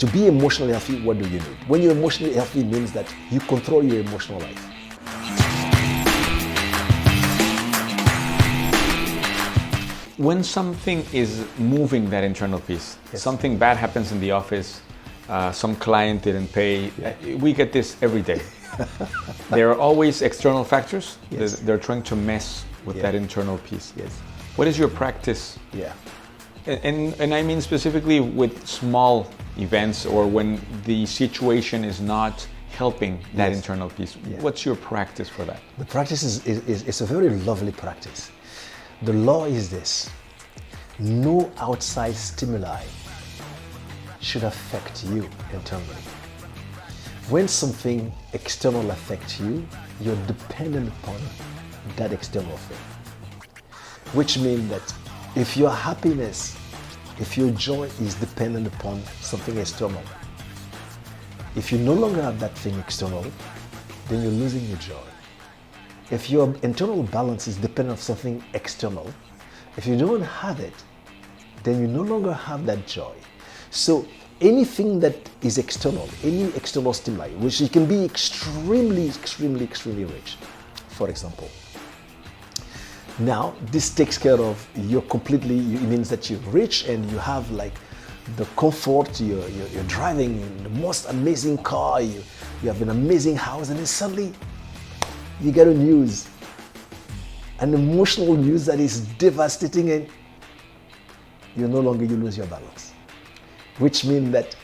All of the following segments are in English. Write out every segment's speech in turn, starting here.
To be emotionally healthy, what do you need? When you're emotionally healthy, it means that you control your emotional life. When something is moving that internal piece, something bad happens in the office, some client didn't pay, we get this every day. There are always external factors. They're trying to mess with that internal piece. What is your practice? And I mean specifically with small events or when the situation is not helping that internal piece. What's your practice for that? The practice is a very lovely practice. The law is this: no outside stimuli should affect you internally. When something external affects you, you're dependent upon that external thing. Which means that if your happiness, if your joy is dependent upon something external, if you no longer have that thing external, then you're losing your joy. If your internal balance is dependent on something external, if you don't have it, then you no longer have that joy. So anything that is external, any external stimuli, which you can be extremely rich, for example. Now, this takes care of it means that you're rich and you have like the comfort, you're driving the most amazing car, you have an amazing house, and then suddenly you get a news, an emotional news that is devastating, and you lose your balance. Which means that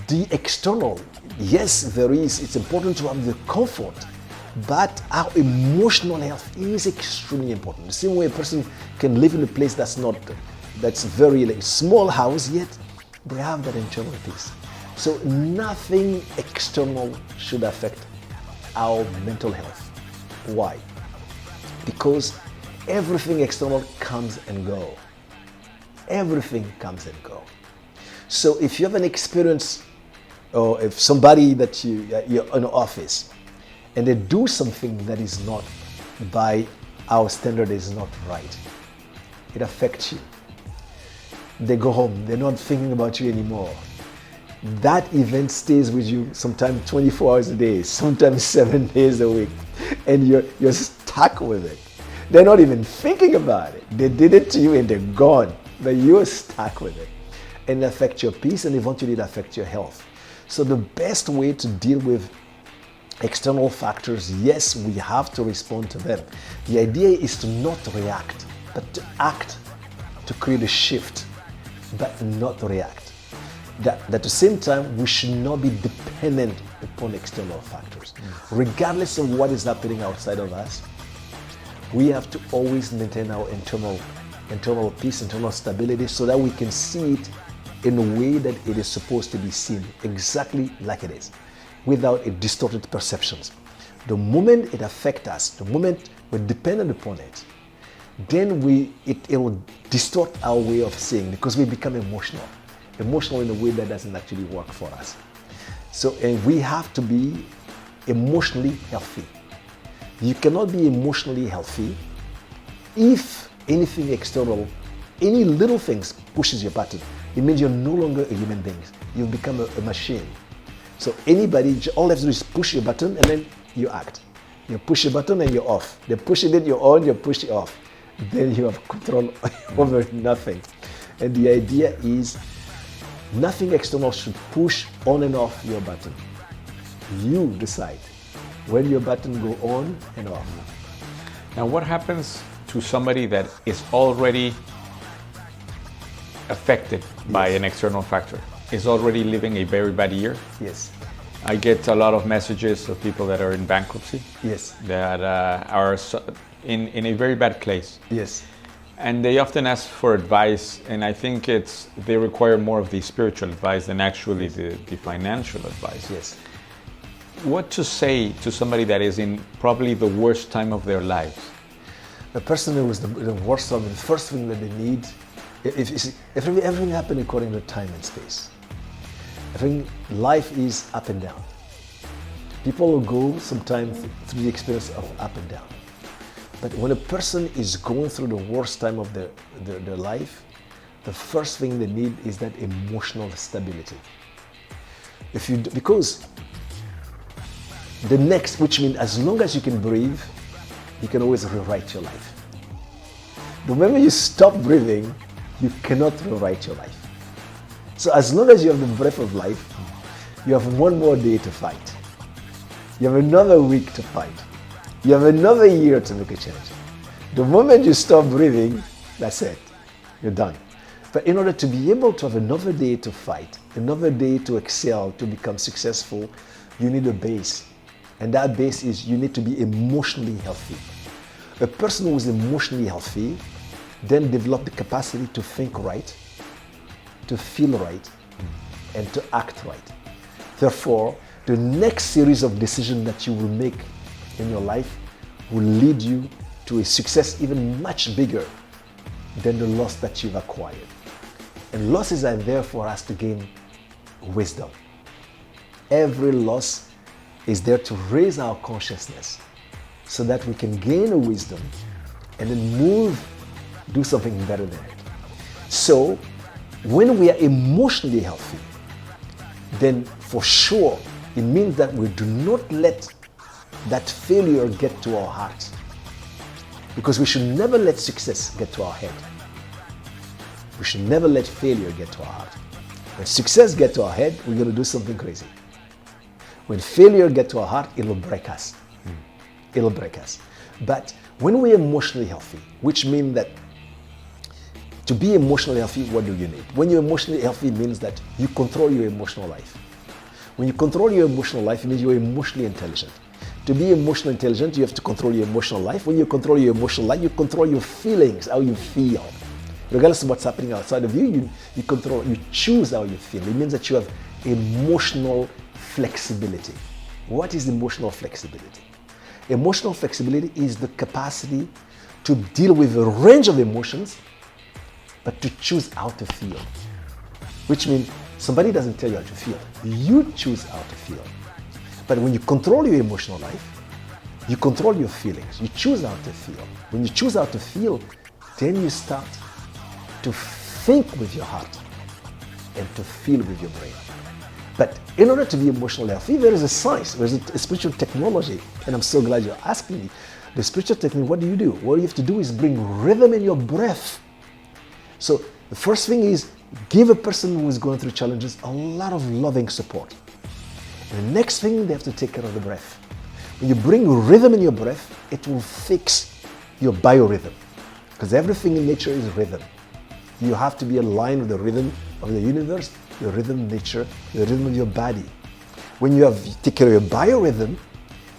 the external, yes, it's important to have the comfort, but our emotional health is extremely important. The same way a person can live in a place that's very like small house, yet they have that internal peace. So nothing external should affect our mental health. Why? Because everything external comes and goes. Everything comes and goes. So if you have an experience, or if somebody that you're in an office, and they do something that is not, by our standard, is not right, it affects you. They go home, they're not thinking about you anymore. That event stays with you sometimes 24 hours a day, sometimes 7 days a week, and you're stuck with it. They're not even thinking about it. They did it to you and they're gone, but you're stuck with it. And it affects your peace, and eventually it affects your health. So the best way to deal with external factors, yes, we have to respond to them. The idea is to not react, but to act, to create a shift, but not react. That at the same time, we should not be dependent upon external factors. Regardless of what is happening outside of us, we have to always maintain our internal peace, internal stability, so that we can see it in a way that it is supposed to be seen, exactly like it is, without a distorted perceptions. The moment it affects us, the moment we're dependent upon it, then it will distort our way of seeing, because we become emotional in a way that doesn't actually work for us. So, and we have to be emotionally healthy. You cannot be emotionally healthy if anything external, any little things pushes your button. It means you're no longer a human being. You've become a machine. So anybody, all they have to do is push your button and then you act. You push a button and you're off. They're pushing it, you're on, you push it off. Then you have control over nothing. And the idea is nothing external should push on and off your button. You decide when your button go on and off. Now, what happens to somebody that is already affected by an external factor, is already living a very bad year? Yes. I get a lot of messages of people that are in bankruptcy. Yes. That are in a very bad place. Yes. And they often ask for advice, and I think they require more of the spiritual advice than actually the financial advice. Yes. What to say to somebody that is in probably the worst time of their lives? A person who is the worst time, the first thing that they need, if everything happens according to time and space. I think life is up and down. People will go sometimes through the experience of up and down. But when a person is going through the worst time of their life, the first thing they need is that emotional stability. Because the next, which means as long as you can breathe, you can always rewrite your life. The moment you stop breathing, you cannot rewrite your life. So as long as you have the breath of life, you have one more day to fight. You have another week to fight. You have another year to make a change. The moment you stop breathing, that's it. You're done. But in order to be able to have another day to fight, another day to excel, to become successful, you need a base. And that base is you need to be emotionally healthy. A person who is emotionally healthy then develop the capacity to think right, to feel right, and to act right. Therefore, the next series of decisions that you will make in your life will lead you to a success even much bigger than the loss that you've acquired. And losses are there for us to gain wisdom. Every loss is there to raise our consciousness so that we can gain a wisdom and then do something better than it. So, when we are emotionally healthy, then for sure it means that we do not let that failure get to our heart. Because we should never let success get to our head. We should never let failure get to our heart. When success gets to our head, we're going to do something crazy. When failure gets to our heart, it'll break us. It'll break us. But when we're emotionally healthy, which means that to be emotionally healthy, what do you need? When you're emotionally healthy, it means that you control your emotional life. When you control your emotional life, it means you're emotionally intelligent. To be emotionally intelligent, you have to control your emotional life. When you control your emotional life, you control your feelings, how you feel. Regardless of what's happening outside of you, you choose how you feel. It means that you have emotional flexibility. What is emotional flexibility? Emotional flexibility is the capacity to deal with a range of emotions, but to choose how to feel. Which means somebody doesn't tell you how to feel. You choose how to feel. But when you control your emotional life, you control your feelings. You choose how to feel. When you choose how to feel, then you start to think with your heart and to feel with your brain. But in order to be emotionally healthy, there is a science, there is a spiritual technology, and I'm so glad you're asking me. The spiritual technique, what do? What you have to do is bring rhythm in your breath. So the first thing is give a person who is going through challenges a lot of loving support. And the next thing, they have to take care of the breath. When you bring rhythm in your breath, it will fix your biorhythm. Because everything in nature is rhythm. You have to be aligned with the rhythm of the universe, the rhythm of nature, the rhythm of your body. When you take care of your biorhythm,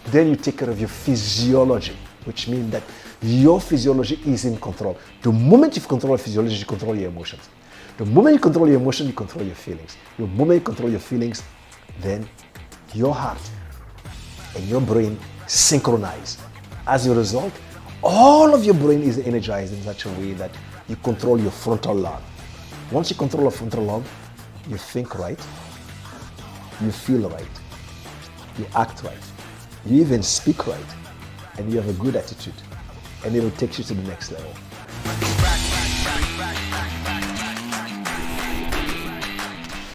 then you take care of your physiology, which means that your physiology is in control. The moment you control your physiology, you control your emotions. The moment you control your emotions, you control your feelings. The moment you control your feelings, then your heart and your brain synchronize. As a result, all of your brain is energized in such a way that you control your frontal lobe. Once you control your frontal lobe, you think right, you feel right, you act right, you even speak right, and you have a good attitude, and it will take you to the next level.